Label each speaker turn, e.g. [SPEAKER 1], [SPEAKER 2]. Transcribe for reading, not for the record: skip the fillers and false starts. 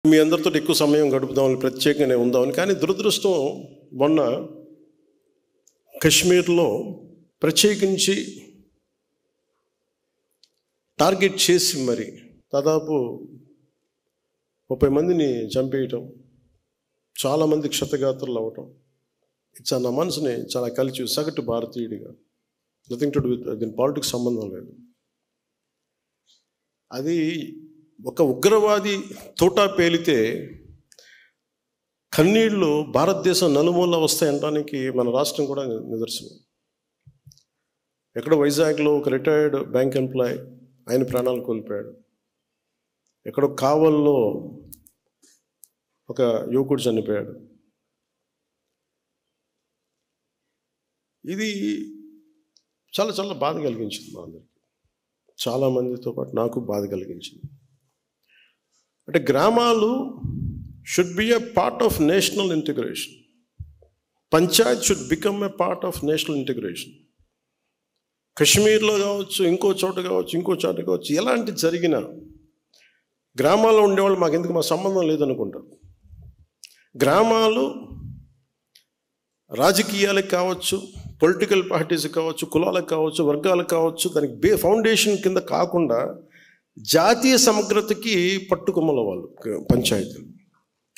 [SPEAKER 1] మీ అందరితో ఎక్కువ సమయం గడుపుదామని ప్రత్యేకంగానే ఉందామని. కానీ దురదృష్టం మొన్న కశ్మీర్లో ప్రత్యేకించి టార్గెట్ చేసి మరి దాదాపు 30 మందిని చంపేయటం, చాలామంది క్షతగాత్రులు అవ్వటం, చాలా నా మనసుని చాలా కలిసి సగటు భారతీయుడిగా, నథింగ్ టు డూ విత్ దీని పాలిటిక్స్ సంబంధం లేదు. అది ఒక ఉగ్రవాది తోటా పేలితే కన్నీళ్ళు భారతదేశం నలుమూల వస్తాయనడానికి మన రాష్ట్రం కూడా నిదర్శనం. ఎక్కడో వైజాగ్లో ఒక రిటైర్డ్ బ్యాంక్ ఎంప్లాయ్ ఆయన ప్రాణాలు కోల్పోయాడు. ఎక్కడో కావల్లో ఒక యువకుడు చనిపోయాడు. ఇది చాలా చాలా బాధ కలిగించింది మా అందరికి, చాలామందితో పాటు నాకు బాధ కలిగించింది. అంటే గ్రామాలు should be a part of national integration. Panchayat should become a part of national integration. కశ్మీర్లో కావచ్చు, ఇంకో చోట కావచ్చు, ఎలాంటి జరిగినా గ్రామాల్లో ఉండేవాళ్ళు మాకెందుకు, మా సంబంధం లేదనుకుంటారు. గ్రామాలు రాజకీయాలకు కావచ్చు, పొలిటికల్ పార్టీస్కి కావచ్చు, కులాలకు కావచ్చు, వర్గాలకు కావచ్చు, దానికి ఫౌండేషన్ కింద కాకుండా జాతీయ సమగ్రతకి పట్టుకొమ్మల వాళ్ళు పంచాయతీలు.